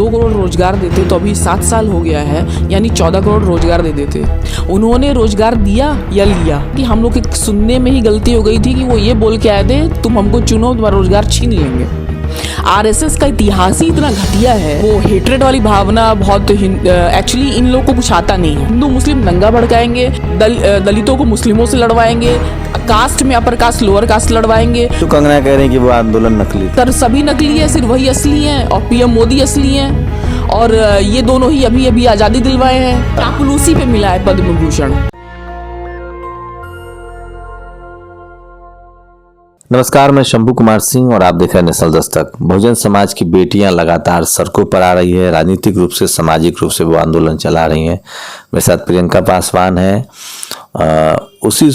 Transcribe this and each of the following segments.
2 करोड़ रोजगार देते तो अभी 7 साल हो गया है, यानी 14 करोड़ रोजगार दे देते। उन्होंने रोजगार दिया या लिया? कि हम लोग के सुनने में ही गलती हो गई थी कि वो ये बोल के आए थे तुम हमको चुनो, तुम्हारा रोजगार छीन लेंगे। आरएसएस का इतिहास ही इतना घटिया है, वो हेट्रेड वाली भावना बहुत एक्चुअली इन लोगों को कुछ आता नहीं है। हिंदू मुस्लिम दंगा भड़काएंगे, दलितों को मुस्लिमों से लड़वाएंगे, कास्ट में अपर कास्ट लोअर कास्ट लड़वाएंगे। तो कंगना कह रहे हैं कि वो आंदोलन नकली, सर सभी नकली है, सिर्फ वही असली है और पीएम मोदी असली है, और ये दोनों ही अभी अभी आजादी दिलवाए हैं। चापलूसी पे मिला है पद्म भूषण। नमस्कार, मैं शंभू कुमार सिंह और आप देख रहे हैं नेशनल दस्तक। बहुजन समाज की बेटियां लगातार सड़कों पर आ रही है, राजनीतिक रूप से सामाजिक रूप से वो आंदोलन चला रही हैं। मेरे साथ प्रियंका पासवान है, उसी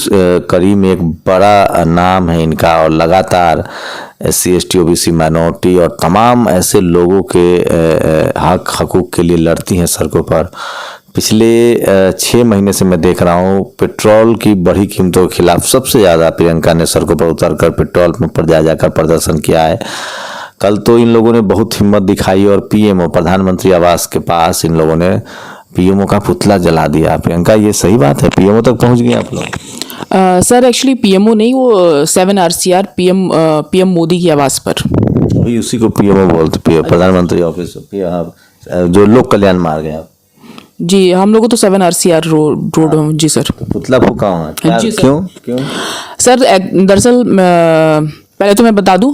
कड़ी में एक बड़ा नाम है इनका, और लगातार SC ST OBC माइनॉरिटी और तमाम ऐसे लोगों के हकूक़ के लिए लड़ती हैं सड़कों पर। पिछले 6 महीने से मैं देख रहा हूँ पेट्रोल की बढ़ी कीमतों के खिलाफ सबसे ज़्यादा प्रियंका ने सड़कों पर उतरकर पेट्रोल पंप पर जाकर प्रदर्शन किया है। कल तो इन लोगों ने बहुत हिम्मत दिखाई और PMO प्रधानमंत्री आवास के पास इन लोगों ने PMO का पुतला जला दिया। प्रियंका, ये सही बात है? PMO तक पहुँच गए आप लोग? सर एक्चुअली PMO नहीं, वो 7 RCR PM मोदी की आवास पर, अभी उसी को PMO बोलते, प्रधानमंत्री ऑफिस, जो लोक कल्याण मार्ग है। जी, हम लोगों तो 7 RCR रोड। जी सर। तो पुतला फूका हुआ है? जी सर। क्यों सर दरअसल पहले तो मैं बता दूं,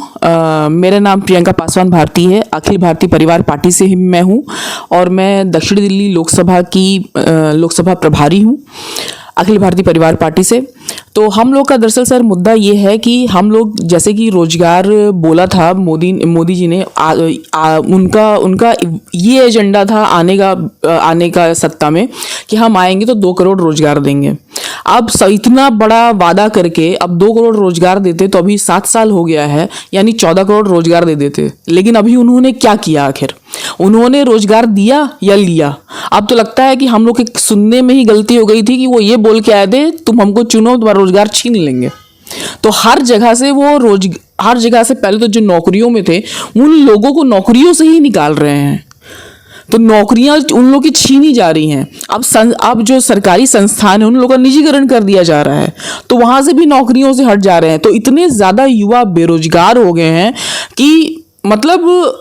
मेरा नाम प्रियंका पासवान भारती है, अखिल भारतीय परिवार पार्टी से ही मैं हूं, और मैं दक्षिण दिल्ली लोकसभा प्रभारी हूं अखिल भारतीय परिवार पार्टी से। तो हम लोग का दरअसल सर मुद्दा ये है कि हम लोग जैसे कि रोजगार बोला था मोदी जी ने, उनका ये एजेंडा था आने का सत्ता में कि हम आएंगे तो 2 करोड़ रोजगार देंगे। अब इतना बड़ा वादा करके अब 2 करोड़ रोजगार देते तो अभी 7 साल हो गया है, यानी 14 करोड़ रोजगार दे देते। लेकिन अभी उन्होंने क्या किया? आखिर उन्होंने रोजगार दिया या लिया? अब तो लगता है कि हम लोग के सुनने में ही गलती हो गई थी कि वो ये बोल के आए थे तुम हमको चुनो, तुम्हारा रोजगार छीन लेंगे। तो हर जगह से हर जगह से पहले तो जो नौकरियों में थे उन लोगों को नौकरियों से ही निकाल रहे हैं, तो नौकरियां उन लोगों की छीनी जा रही हैं। अब जो सरकारी संस्थान है उन लोगों का निजीकरण कर दिया जा रहा है, तो वहां से भी नौकरियों से हट जा रहे हैं। तो इतने ज्यादा युवा बेरोजगार हो गए हैं कि मतलब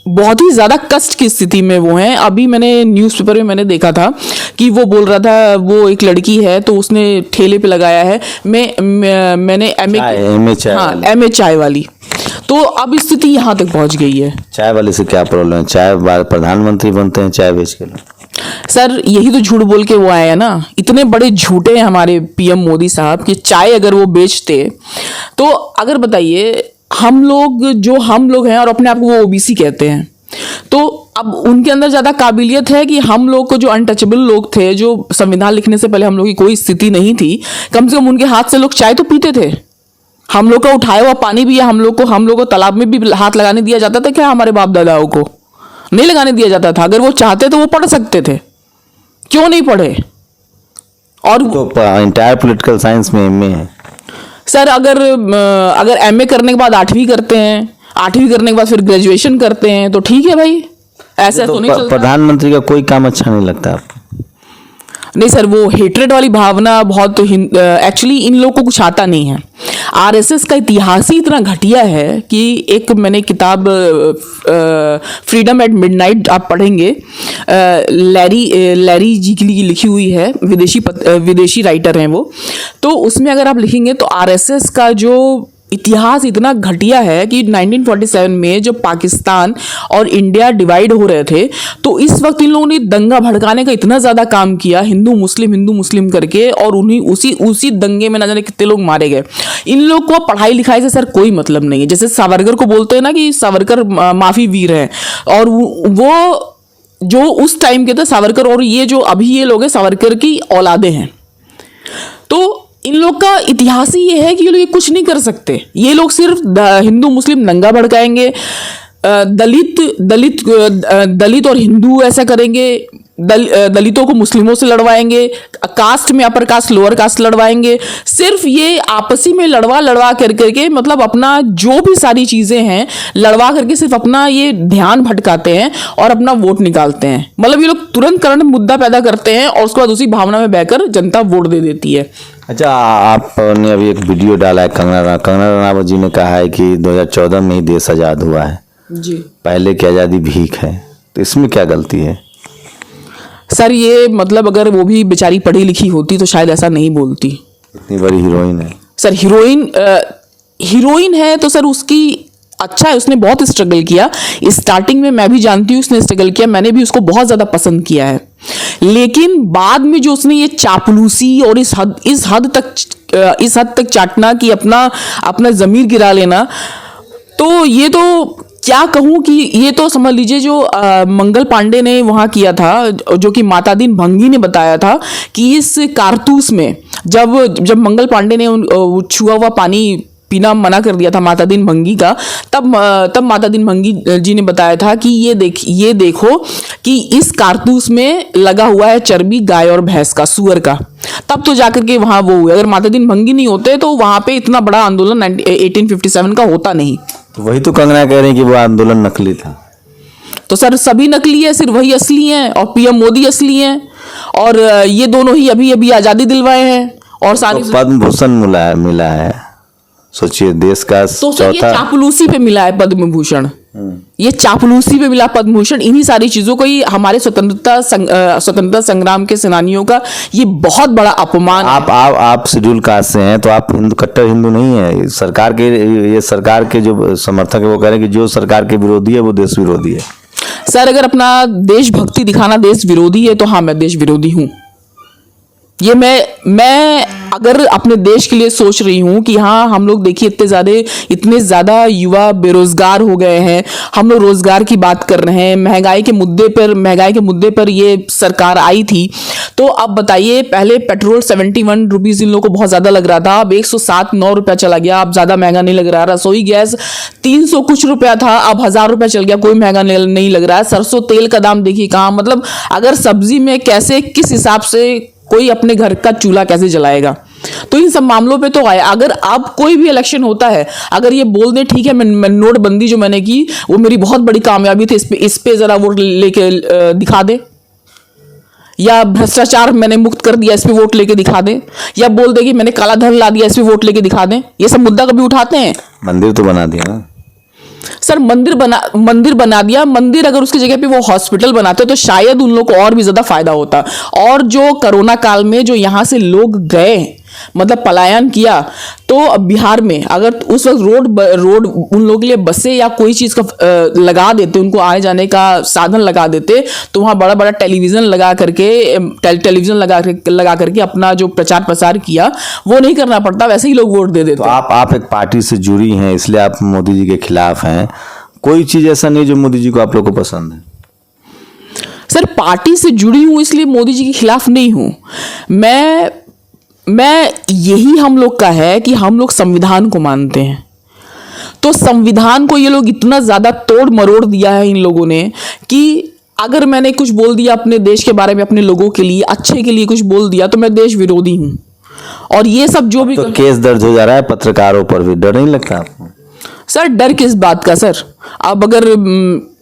बहुत ही ज़्यादा कष्ट की स्थिति में वो हैं। अभी मैंने न्यूज़पेपर में मैंने देखा था कि वो बोल रहा था, वो एक लड़की है तो उसने ठेले पे लगाया है मैंने MA चाय वाली। तो अब स्थिति यहाँ तक पहुँच गई है। चाय वाले से क्या प्रॉब्लम है? चाय प्रधानमंत्री बनते हैं चाय बेच के। सर यही तो झूठ बोल के वो आए हैं ना, इतने बड़े झूठे हैं हमारे PM मोदी साहब कि चाय अगर वो बेचते तो, अगर बताइए हम लोग हैं और अपने आप को वो OBC कहते हैं, तो अब उनके अंदर ज़्यादा काबिलियत है कि हम लोग को जो अनटचेबल लोग थे, जो संविधान लिखने से पहले हम लोग की कोई स्थिति नहीं थी, कम से कम उनके हाथ से लोग चाय तो पीते थे। हम लोग का उठाया हुआ पानी भी हम लोग को तालाब में भी हाथ लगाने दिया जाता था क्या? हमारे बाप दादाओं को नहीं लगाने दिया जाता था। अगर वो चाहते तो वो पढ़ सकते थे, क्यों नहीं पढ़े? और तो इंटायर पॉलिटिकल साइंस में MA है सर। अगर MA करने के बाद 8वीं करते हैं, 8वीं करने के बाद फिर ग्रेजुएशन करते हैं तो ठीक है भाई, ऐसा तो नहीं चलता। प्रधानमंत्री का कोई काम अच्छा नहीं लगता आपको? नहीं सर, वो हेट्रेड वाली भावना बहुत एक्चुअली इन लोगों को कुछ आता नहीं है। आरएसएस का इतिहास ही इतना घटिया है कि एक मैंने किताब फ्रीडम एट मिडनाइट आप पढ़ेंगे, लैरी जी की लिखी हुई है, विदेशी राइटर हैं वो। तो उसमें अगर आप लिखेंगे तो आरएसएस का जो इतिहास इतना घटिया है कि 1947 में जब पाकिस्तान और इंडिया डिवाइड हो रहे थे तो इस वक्त इन लोगों ने दंगा भड़काने का इतना ज़्यादा काम किया, हिंदू मुस्लिम करके, और उन्हीं उसी दंगे में ना जाने कितने लोग मारे गए। इन लोग को पढ़ाई लिखाई से सर कोई मतलब नहीं है। जैसे सावरकर को बोलते हैं ना कि सावरकर माफी वीर है, और वो जो उस टाइम के थे सावरकर, और ये जो अभी ये लोग हैं सावरकर की औलादे हैं। तो इन लोग का इतिहास ही ये है कि ये लोग कुछ नहीं कर सकते। ये लोग सिर्फ हिंदू मुस्लिम दंगा भड़काएंगे, दलित और हिंदू ऐसा करेंगे, दलितों को मुस्लिमों से लड़वाएंगे, कास्ट में अपर कास्ट लोअर कास्ट लड़वाएंगे। सिर्फ ये आपसी में लड़वा करके मतलब अपना जो भी सारी चीजें हैं लड़वा करके सिर्फ अपना ये ध्यान भटकाते हैं और अपना वोट निकालते हैं। मतलब ये लोग तुरंत करंट मुद्दा पैदा करते हैं और उसके बाद उसी भावना में बहकर जनता वोट दे देती है। अच्छा, आपने अभी एक वीडियो डाला है, कंगना रनावत जी ने कहा है कि 2014 में ही देश आज़ाद हुआ है जी, पहले की आज़ादी भीख है, तो इसमें क्या गलती है? सर ये मतलब अगर वो भी बेचारी पढ़ी लिखी होती तो शायद ऐसा नहीं बोलती। इतनी बड़ी हीरोइन है सर, हीरोइन है तो सर उसकी अच्छा है, उसने बहुत स्ट्रगल किया। स्टार्टिंग में मैं भी जानती हूँ उसने स्ट्रगल किया, मैंने भी उसको बहुत ज्यादा पसंद किया है। लेकिन बाद में जो उसने ये चापलूसी और इस हद तक चाटना कि अपना जमीर गिरा लेना, तो ये तो क्या कहूँ कि ये तो समझ लीजिए जो मंगल पांडे ने वहाँ किया था, जो कि मातादीन भंगी ने बताया था कि इस कारतूस में जब मंगल पांडे ने छुआ हुआ पानी पीना मना कर दिया था मातादीन भंगी का, तब मातादीन भंगी जी ने बताया था कि ये देखो कि इस कारतूस में लगा हुआ है चर्बी गाय और भैंस का, सुअर का। तब तो जाकर के वहां वो हुए। अगर मातादीन भंगी नहीं होते तो वहां पे इतना बड़ा आंदोलन 1857 का होता नहीं। तो वही तो कंगना कह रही है कि वो आंदोलन नकली था। तो सर सभी नकली है, सिर्फ वही असली हैं और पीएम मोदी असली हैं, और ये दोनों ही अभी आजादी दिलवाए हैं और सारी तो पद्म भूषण मिला है, सोचिए देश का तो सर ये चापलूसी पे मिला है पद्म भूषण, ये चापलूसी पे मिला पद्म भूषण। इन्हीं सारी चीजों को ही हमारे स्वतंत्रता संग्राम के सेनानियों का ये बहुत बड़ा अपमान है। आप शेड्यूल कास्ट से हैं तो आप कट्टर हिंदू नहीं है। सरकार के जो समर्थक है वो कह रहे हैं कि जो सरकार के विरोधी है वो देश विरोधी है। सर अगर अपना देशभक्ति दिखाना देश विरोधी है तो हाँ, मैं देश विरोधी हूं। ये मैं अगर अपने देश के लिए सोच रही हूँ कि हाँ हम लोग देखिए इतने ज़्यादा युवा बेरोजगार हो गए हैं, हम लोग रोजगार की बात कर रहे हैं, महंगाई के मुद्दे पर ये सरकार आई थी। तो अब बताइए, पहले पेट्रोल 71 रुपीज़ इन लोगों को बहुत ज़्यादा लग रहा था, अब 107-9 रुपया चला गया, अब ज़्यादा महंगा नहीं लग रहा। रसोई गैस 300 कुछ रुपया था, अब 1000 रुपया चल गया, कोई महंगा नहीं लग रहा है। सरसों तेल का दाम देखिए कहाँ, मतलब अगर सब्जी में कैसे किस हिसाब से कोई अपने घर का चूल्हा कैसे जलाएगा। तो इन सब मामलों पे तो आए। अगर अब कोई भी इलेक्शन होता है, अगर ये बोल दे ठीक है मैं नोटबंदी जो मैंने की वो मेरी बहुत बड़ी कामयाबी थी, इस पे जरा वोट लेके दिखा दे, या भ्रष्टाचार मैंने मुक्त कर दिया इस पे वोट लेके दिखा दे, या बोल दे कि मैंने काला धन ला दिया इस पे वोट लेके दिखा दे, ये सब मुद्दा कभी उठाते हैं? मंदिर तो बना दिया ना सर, मंदिर बना दिया। मंदिर अगर उसकी जगह पे वो हॉस्पिटल बनाते तो शायद उन लोग को और भी ज्यादा फायदा होता। और जो कोरोना काल में जो यहाँ से लोग गए, मतलब पलायन किया, तो बिहार में अगर उस वक्त रोड उन लोगों के लिए बसें या कोई चीज का लगा देते, उनको आने जाने का साधन लगा देते, तो वहाँ बड़ा बड़ा टेलीविजन लगा करके अपना जो प्रचार प्रसार किया वो नहीं करना पड़ता, वैसे ही लोग वोट दे देते। तो आप एक पार्टी से जुड़ी हैं इसलिए आप मोदी जी के खिलाफ हैं। कोई चीज ऐसा नहीं जो मोदी जी को आप लोग को पसंद है? सर पार्टी से जुड़ी हूं इसलिए मोदी जी के खिलाफ नहीं हूं। मैं यही हम लोग का है कि हम लोग संविधान को मानते हैं। तो संविधान को ये लोग इतना ज्यादा तोड़ मरोड़ दिया है इन लोगों ने कि अगर मैंने कुछ बोल दिया अपने देश के बारे में, अपने लोगों के लिए अच्छे के लिए कुछ बोल दिया, तो मैं देश विरोधी हूं। और ये सब जो भी तो केस दर्ज हो जा रहा है पत्रकारों पर भी, डर नहीं लगता आपको? सर डर किस बात का सर? अब अगर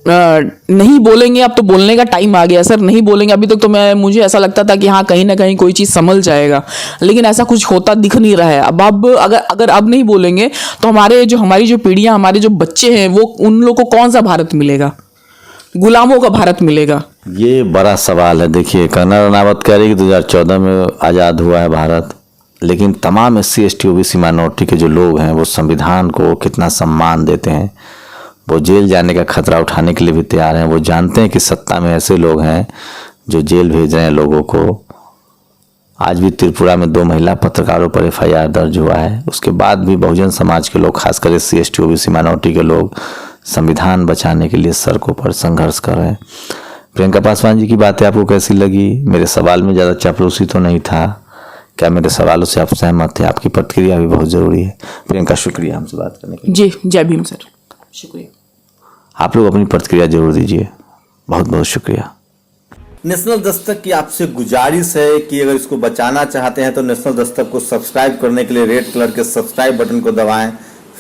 नहीं बोलेंगे, अब तो बोलने का टाइम आ गया सर, नहीं बोलेंगे। अभी तक तो मुझे ऐसा लगता था कि हाँ कहीं ना कहीं कोई चीज़ संभल जाएगा, लेकिन ऐसा कुछ होता दिख नहीं रहा है। अब अगर अब नहीं बोलेंगे तो हमारी जो पीढ़ियां, हमारे जो बच्चे हैं, वो उन लोगों को कौन सा भारत मिलेगा? गुलामों का भारत मिलेगा। ये बड़ा सवाल है। देखिए, कंगना रनावत कह रही है कि 2014 में आज़ाद हुआ है भारत, लेकिन तमाम SC ST OBC माइनॉरिटी के जो लोग हैं वो संविधान को कितना सम्मान देते हैं, वो जेल जाने का खतरा उठाने के लिए भी तैयार हैं। वो जानते हैं कि सत्ता में ऐसे लोग हैं जो जेल भेज रहे हैं लोगों को। आज भी त्रिपुरा में 2 महिला पत्रकारों पर FIR दर्ज हुआ है। उसके बाद भी बहुजन समाज के लोग, खासकर SC ST OBC माइनॉरिटी के लोग संविधान बचाने के लिए सड़कों पर संघर्ष कर रहे हैं। प्रियंका पासवान जी की बातें आपको कैसी लगी? मेरे सवाल में ज़्यादा चापलूसी तो नहीं था? क्या मेरे सवालों से आप सहमत थे? आपकी प्रतिक्रिया भी बहुत ज़रूरी है। प्रियंका, शुक्रिया हमसे बात करने के लिए। जी, जय भीम सर, शुक्रिया। आप लोग अपनी प्रतिक्रिया जरूर दीजिए। बहुत बहुत शुक्रिया। नेशनल दस्तक की आपसे गुजारिश है कि अगर इसको बचाना चाहते हैं तो नेशनल दस्तक को सब्सक्राइब करने के लिए रेड कलर के सब्सक्राइब बटन को दबाएं,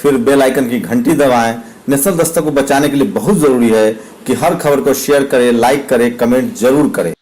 फिर बेल आइकन की घंटी दबाएं। नेशनल दस्तक को बचाने के लिए बहुत ज़रूरी है कि हर खबर को शेयर करें, लाइक करें, कमेंट जरूर करें।